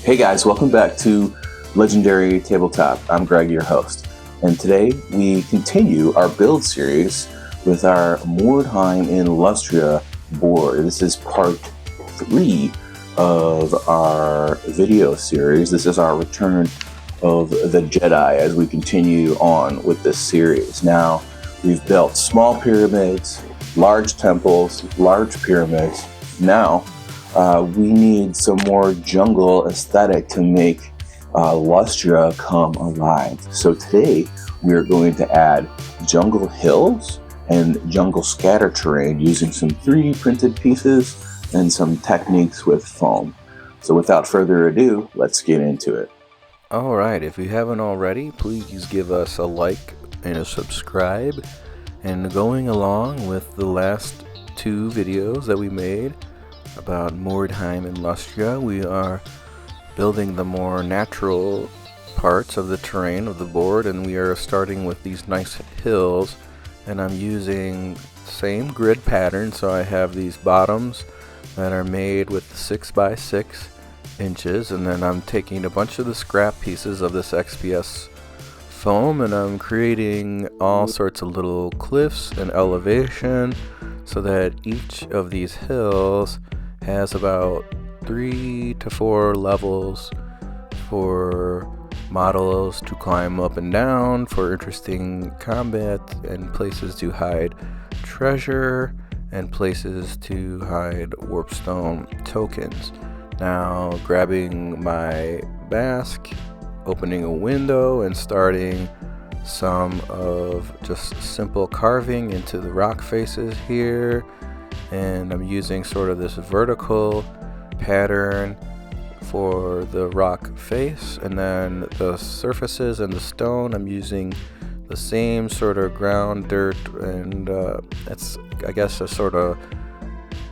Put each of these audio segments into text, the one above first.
Hey guys, welcome back to Legendary Tabletop. I'm Greg, your host, and today we continue our build series with our Mordheim in Lustria board. This is part 3 of our video series. This is our return of the Jedi as we continue on with this series. Now, we've built small pyramids, large temples, large pyramids. Now, we need some more jungle aesthetic to make Lustria come alive. So today we are going to add jungle hills and jungle scatter terrain using some 3D printed pieces and some techniques with foam. So without further ado, let's get into it. Alright, if you haven't already, please give us a like and a subscribe. And going along with the last 2 videos that we made about Mordheim and Lustria, we are building the more natural parts of the terrain of the board, and we are starting with these nice hills, and I'm using the same grid pattern. So I have these bottoms that are made with 6x6 inches, and then I'm taking a bunch of the scrap pieces of this XPS foam, and I'm creating all sorts of little cliffs and elevation so that each of these hills has about 3 to 4 levels for models to climb up and down for interesting combat, and places to hide treasure and places to hide warpstone tokens. Now, grabbing my mask, opening a window, and starting some of just simple carving into the rock faces here. And I'm using sort of this vertical pattern for the rock face, and then the surfaces and the stone, I'm using the same sort of ground dirt, and it's, I guess, a sort of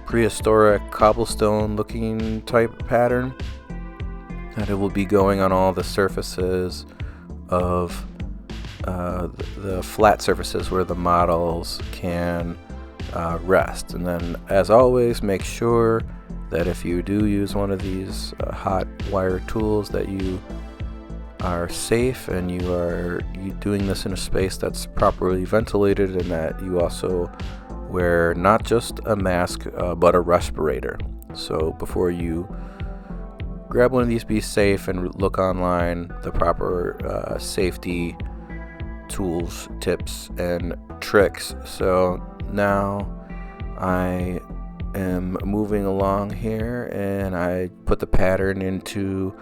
prehistoric cobblestone looking type pattern, and it will be going on all the surfaces of the flat surfaces where the models can rest. And then, as always, make sure that if you do use one of these hot wire tools, that you are safe and you doing this in a space that's properly ventilated, and that you also wear not just a mask but a respirator. So before you grab one of these, be safe and look online the proper safety tools, tips, and tricks. So now I am moving along here, and I put the pattern into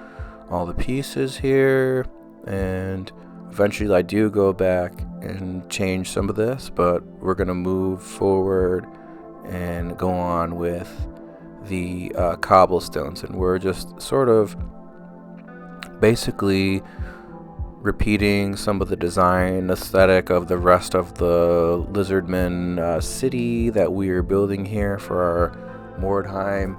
all the pieces here, and eventually I do go back and change some of this, but we're gonna move forward and go on with the cobblestones, and we're just sort of basically repeating some of the design aesthetic of the rest of the Lizardmen city that we are building here for our Mordheim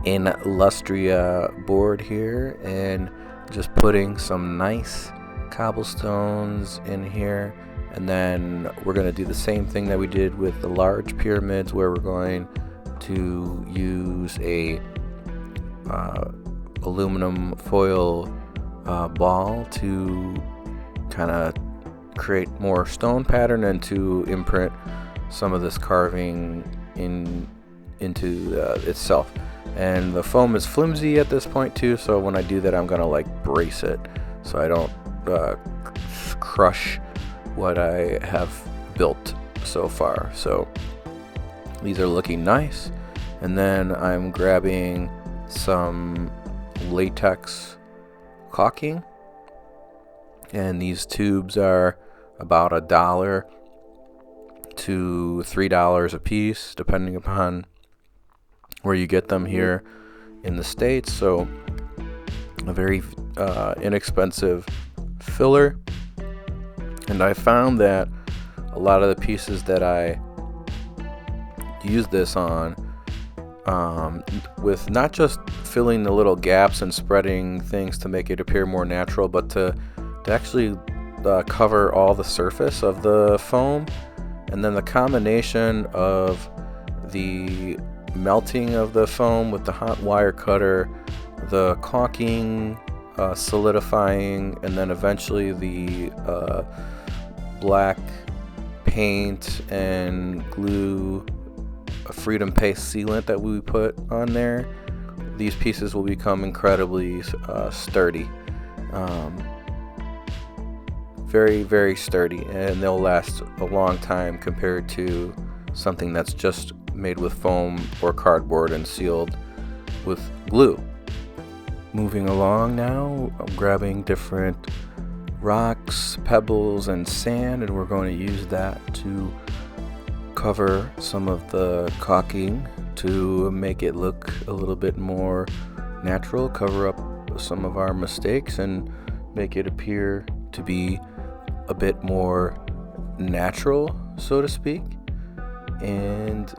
in Lustria board here, and just putting some nice cobblestones in here. And then we're going to do the same thing that we did with the large pyramids, where we're going to use a aluminum foil ball to kind of create more stone pattern and to imprint some of this carving into itself. And the foam is flimsy at this point too, so when I do that, I'm gonna brace it so I don't crush what I have built so far. So these are looking nice, and then I'm grabbing some latex caulking, and these tubes are about $1 to $3 a piece, depending upon where you get them here in the States. So a very inexpensive filler, and I found that a lot of the pieces that I use this on, with not just filling the little gaps and spreading things to make it appear more natural, but to actually cover all the surface of the foam, and then the combination of the melting of the foam with the hot wire cutter the caulking, solidifying, and then eventually the black paint and glue, a freedom paste sealant that we put on there. These pieces will become incredibly sturdy, very, very sturdy, and they'll last a long time compared to something that's just made with foam or cardboard and sealed with glue. Moving along now, I'm grabbing different rocks, pebbles, and sand, and we're going to use that to cover some of the caulking to make it look a little bit more natural, cover up some of our mistakes, and make it appear to be a bit more natural, so to speak. And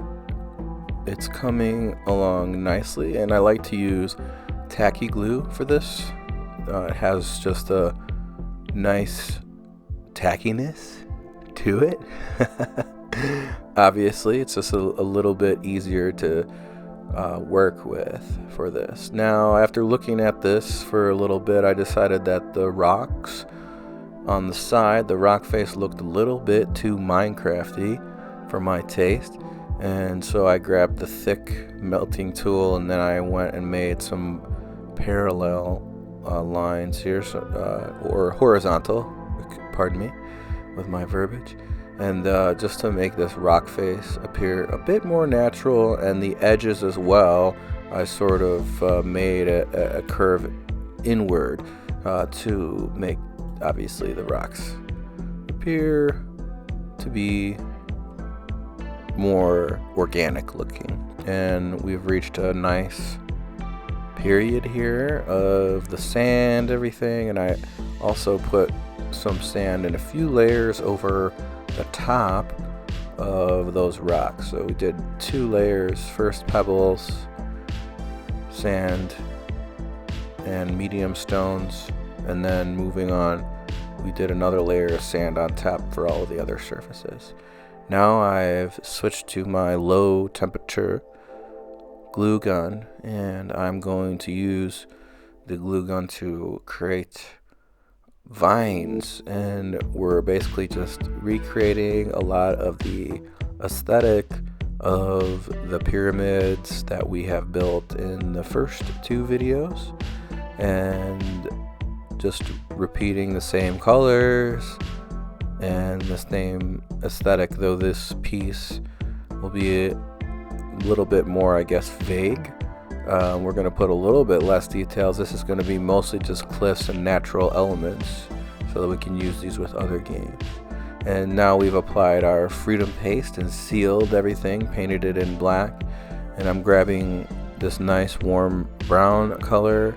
it's coming along nicely, and I like to use tacky glue for this. It has just a nice tackiness to it. Obviously, it's just a little bit easier to work with for this. Now, after looking at this for a little bit, I decided that the rocks on the side, the rock face, looked a little bit too Minecrafty for my taste, and so I grabbed the thick melting tool, and then I went and made some parallel lines here, or horizontal, pardon me with my verbiage, and just to make this rock face appear a bit more natural, and the edges as well, I sort of made a curve inward to make, obviously, the rocks appear to be more organic looking. And we've reached a nice period here of the sand, everything, and I also put some sand in a few layers over the top of those rocks. So we did 2 layers, first pebbles, sand, and medium stones, and then moving on, we did another layer of sand on top for all of the other surfaces. Now I've switched to my low temperature glue gun, and I'm going to use the glue gun to create vines, and we're basically just recreating a lot of the aesthetic of the pyramids that we have built in the first 2 videos, and just repeating the same colors and the same aesthetic, though this piece will be a little bit more, I guess, vague. We're going to put a little bit less details. This is going to be mostly just cliffs and natural elements so that we can use these with other games. And now we've applied our freedom paste and sealed everything, painted it in black, and I'm grabbing this nice warm brown color,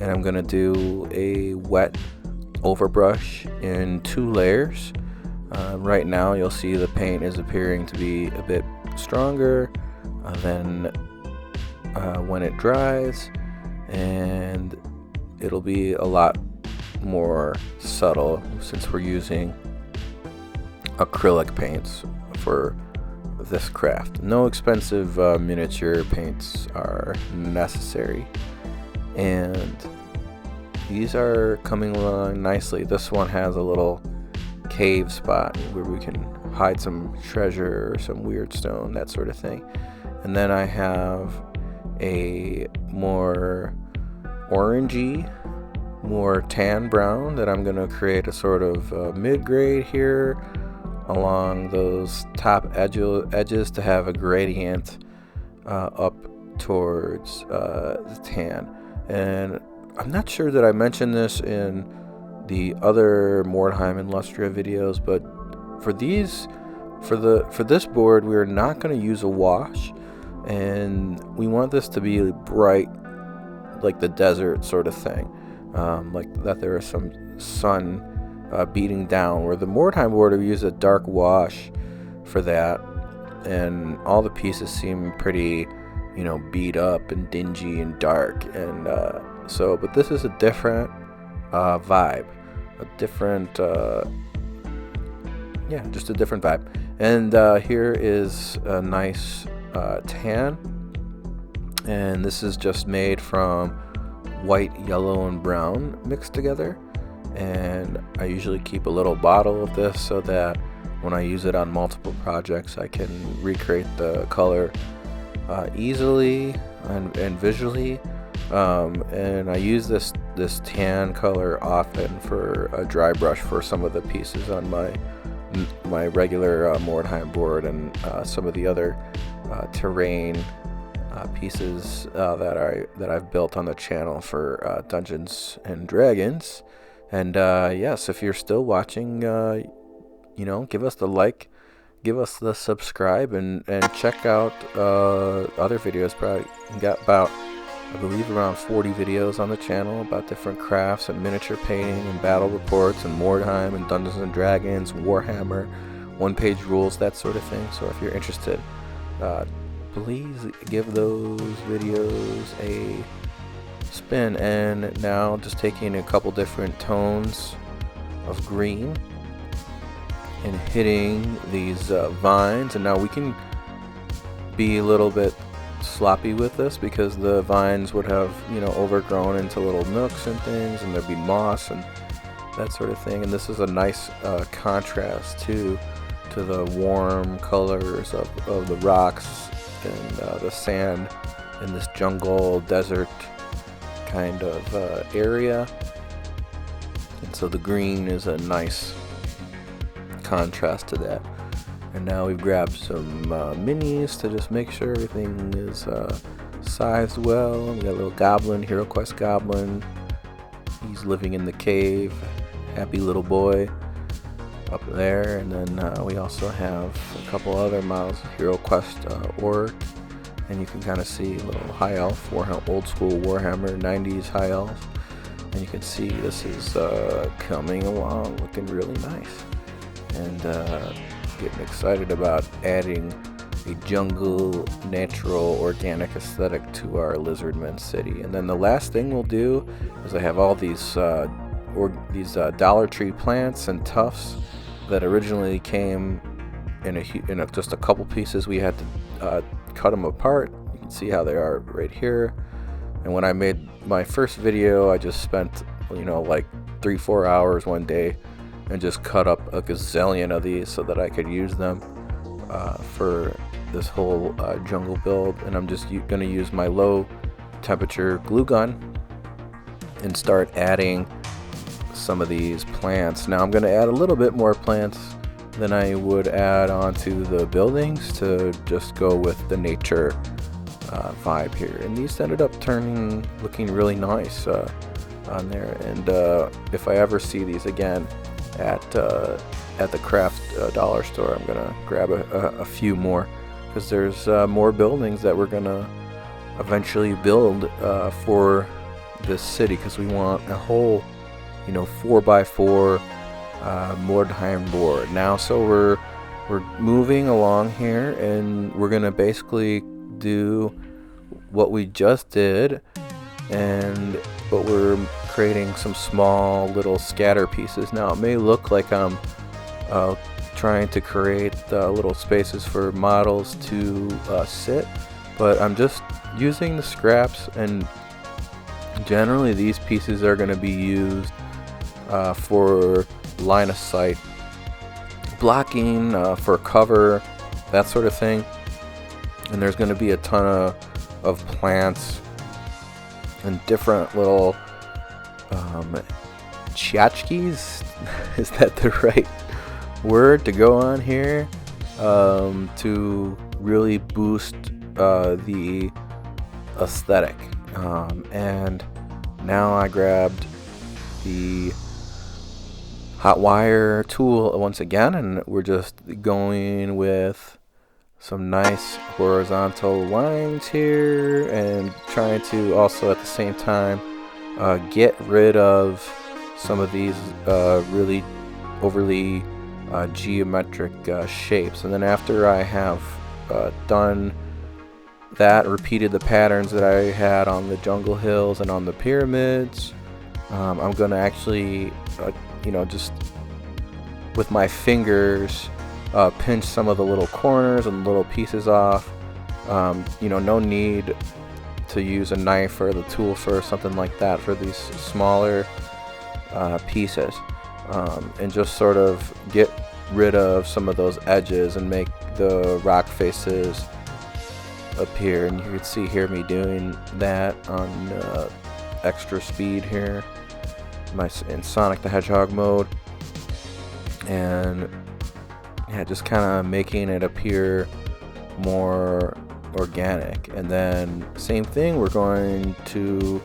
and I'm going to do a wet overbrush in 2 layers. Right now you'll see the paint is appearing to be a bit stronger than when it dries, and it'll be a lot more subtle since we're using acrylic paints for this craft. No expensive miniature paints are necessary, and these are coming along nicely. This one has a little cave spot where we can hide some treasure or some weird stone, that sort of thing. And then I have a more orangey, more tan brown that I'm going to create a sort of mid-grade here along those top edges to have a gradient up towards the tan. And I'm not sure that I mentioned this in the other Mordheim and Lustria videos, but for this board, we are not going to use a wash, and we want this to be bright, like the desert sort of thing, like that there is some sun beating down. Where the Mordheim board, we use a dark wash for that, and all the pieces seem pretty, beat up and dingy and dark, and but this is a different vibe, a different just a different vibe. And here is a nice tan, and this is just made from white, yellow, and brown mixed together. And I usually keep a little bottle of this so that when I use it on multiple projects, I can recreate the color easily and visually. And I use this tan color often for a dry brush for some of the pieces on my regular Mordheim board, and some of the other terrain pieces that I've built on the channel for Dungeons and Dragons. And yes, if you're still watching, give us the like, give us the subscribe, and check out other videos. Probably got about, I believe, around 40 videos on the channel about different crafts and miniature painting and battle reports and Mordheim and Dungeons and Dragons, Warhammer, one-page rules, that sort of thing. So if you're interested, please give those videos a spin. And now just taking a couple different tones of green and hitting these vines, and now we can be a little bit sloppy with this because the vines would have overgrown into little nooks and things, and there'd be moss and that sort of thing. And this is a nice contrast to the warm colors of the rocks and the sand in this jungle desert kind of area. And so the green is a nice contrast to that. And now we've grabbed some minis to just make sure everything is sized well. We got a little goblin, Hero Quest goblin. He's living in the cave, happy little boy up there. And then we also have a couple other models, Hero Quest orc, and you can kind of see a little high elf, old school Warhammer 90s high elf. And you can see this is coming along, looking really nice. And getting excited about adding a jungle, natural, organic aesthetic to our Lizardmen city. And then the last thing we'll do is I have all these Dollar Tree plants and tufts that originally came in just a couple pieces. We had to cut them apart. You can see how they are right here. And when I made my first video, I just spent like 3-4 hours one day and just cut up a gazillion of these so that I could use them for this whole jungle build. And I'm just going to use my low temperature glue gun and start adding some of these plants. Now I'm going to add a little bit more plants than I would add onto the buildings to just go with the nature vibe here. And these ended up looking really nice on there. And if I ever see these again at the craft dollar store, I'm gonna grab a few more, because there's more buildings that we're gonna eventually build for this city, because we want a whole 4x4 Mordheim board now. So we're moving along here, and we're gonna basically do what we just did, but we're creating some small little scatter pieces. Now it may look like I'm trying to create little spaces for models to sit, but I'm just using the scraps, and generally these pieces are going to be used for line of sight blocking, for cover, that sort of thing. And there's going to be a ton of plants and different little tchotchkes, is that the right word to go on here, to really boost the aesthetic. And now I grabbed the hot wire tool once again, and we're just going with some nice horizontal lines here, and trying to also at the same time get rid of some of these really overly geometric shapes. And then after I have done that, repeated the patterns that I had on the jungle hills and on the pyramids, I'm going to actually just with my fingers pinch some of the little corners and little pieces off. No need to use a knife or the tool for something like that for these smaller pieces, and just sort of get rid of some of those edges and make the rock faces appear. And you can see here me doing that on extra speed here in Sonic the Hedgehog mode, and yeah, just kind of making it appear more organic. And then same thing, we're going to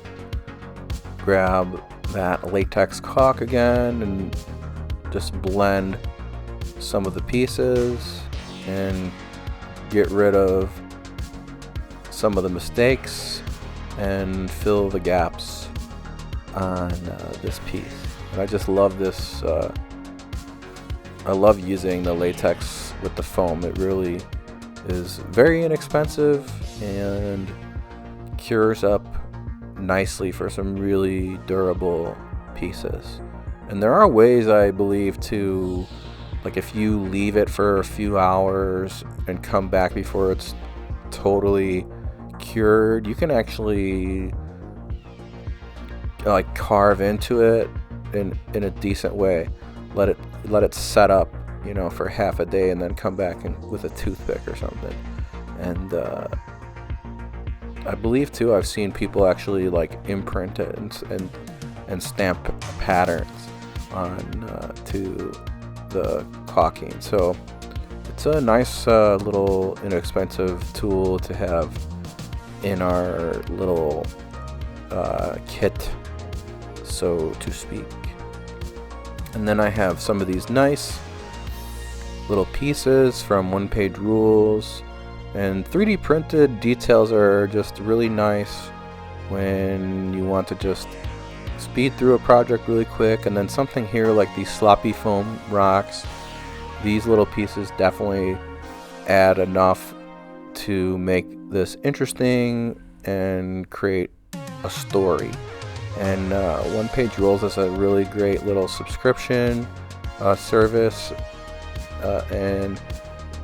grab that latex caulk again and just blend some of the pieces and get rid of some of the mistakes and fill the gaps on this piece. And I just love this. I love using the latex with the foam. It really is very inexpensive and cures up nicely for some really durable pieces. And there are ways, I believe, to, like, if you leave it for a few hours and come back before it's totally cured, you can actually like carve into it in a decent way. Let it set up, you know, for half a day, and then come back with a toothpick or something. And I believe too, I've seen people actually like imprint it and stamp patterns on to the caulking. So it's a nice little inexpensive tool to have in our little kit, so to speak. And then I have some of these nice little pieces from One Page Rules, and 3D printed details are just really nice when you want to just speed through a project really quick. And then something here like these sloppy foam rocks, these little pieces definitely add enough to make this interesting and create a story. And One Page Rules is a really great little subscription service, and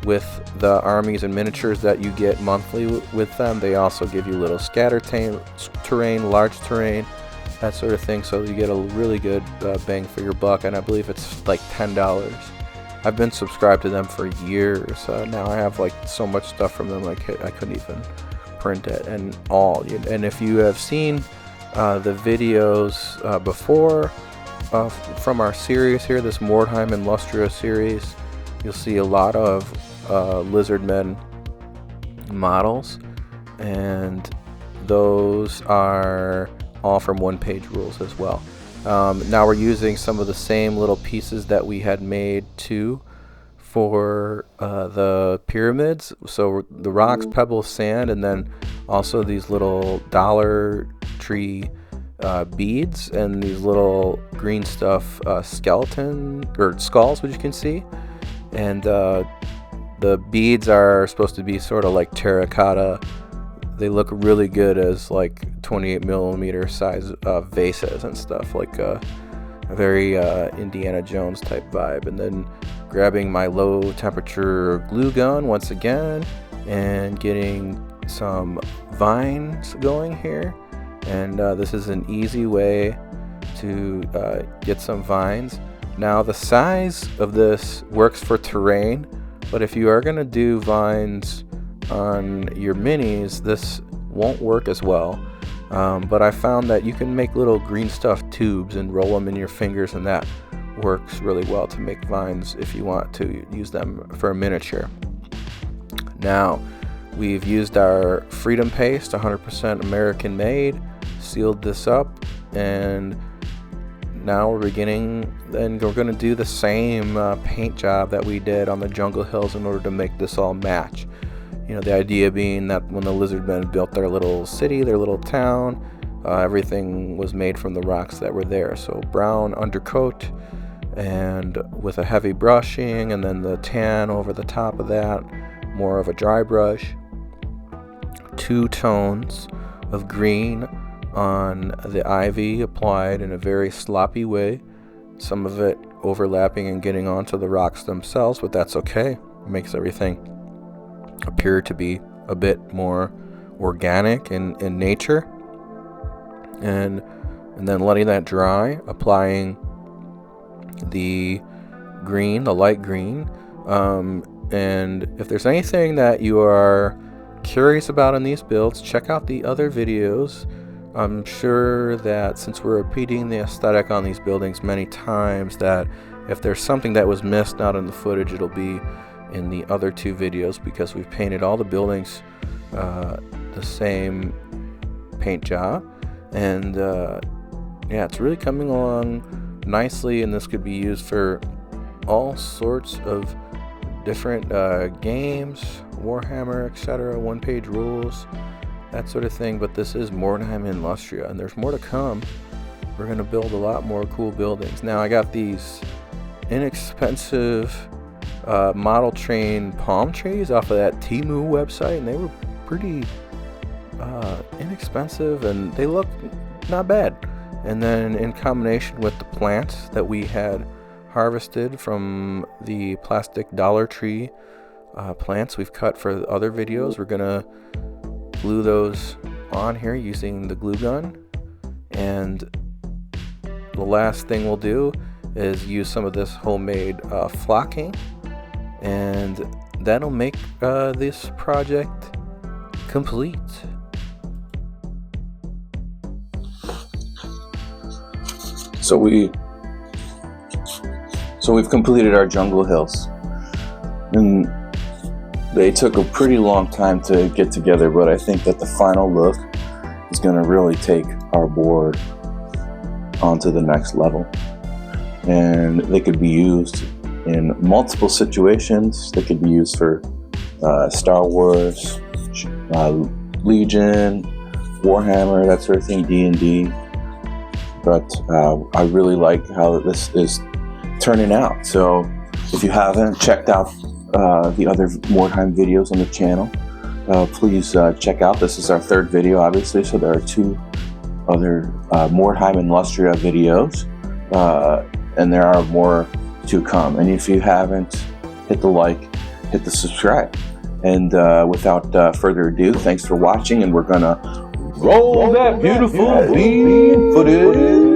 with the armies and miniatures that you get monthly with them, they also give you little scatter terrain, large terrain, that sort of thing. So you get a really good bang for your buck, and I believe it's like $10. I've been subscribed to them for years. Now I have like so much stuff from them, like I couldn't even print it and all. And if you have seen the videos before from our series here, this Mordheim and Lustria series, you'll see a lot of Lizardmen models, and those are all from One Page Rules as well. Now we're using some of the same little pieces that we had made too for the pyramids. So the rocks, pebbles, sand, and then also these little Dollar Tree beads and these little green stuff skeleton or skulls, which you can see. And the beads are supposed to be sort of like terracotta. They look really good as like 28 millimeter size vases and stuff, like a very Indiana Jones type vibe. And then grabbing my low temperature glue gun once again and getting some vines going here. And this is an easy way to get some vines. Now the size of this works for terrain, but if you are going to do vines on your minis, this won't work as well. But I found that you can make little green stuff tubes and roll them in your fingers, and that works really well to make vines if you want to use them for a miniature. Now we've used our Freedom Paste, 100% American made, sealed this up, and now we're beginning, and we're going to do the same paint job that we did on the Jungle Hills in order to make this all match. You know, the idea being that when the Lizardmen built their little city, their little town, everything was made from the rocks that were there. So brown undercoat and with a heavy brushing, and then the tan over the top of that, more of a dry brush. 2 tones of green on the ivy applied in a very sloppy way, some of it overlapping and getting onto the rocks themselves, but that's okay. It makes everything appear to be a bit more organic in nature, and then letting that dry, applying the green, the light green. And if there's anything that you are curious about in these builds, check out the other videos. I'm sure that since we're repeating the aesthetic on these buildings many times, that if there's something that was missed out in the footage, it'll be in the other 2 videos, because we've painted all the buildings the same paint job. And yeah, it's really coming along nicely, and this could be used for all sorts of different games, Warhammer, etc., one-page rules, that sort of thing. But this is Mordheim in Lustria, and there's more to come. We're going to build a lot more cool buildings. Now, I got these inexpensive model train palm trees off of that Temu website, and they were pretty inexpensive, and they look not bad. And then in combination with the plants that we had harvested from the plastic Dollar Tree plants we've cut for the other videos, we're gonna glue those on here using the glue gun. And the last thing we'll do is use some of this homemade flocking, and that'll make this project complete. So we've completed our jungle hills, and they took a pretty long time to get together, but I think that the final look is going to really take our board onto the next level. And they could be used in multiple situations. They could be used for Star Wars, Legion, Warhammer, that sort of thing, D&D. But I really like how this is turning out. So if you haven't checked out the other Mordheim videos on the channel, please check out. This is our 3rd video, obviously, so there are 2 other Mordheim and Lustria videos, and there are more to come. And if you haven't, hit the like, hit the subscribe. And without further ado, thanks for watching, and we're gonna roll that beautiful bean footage.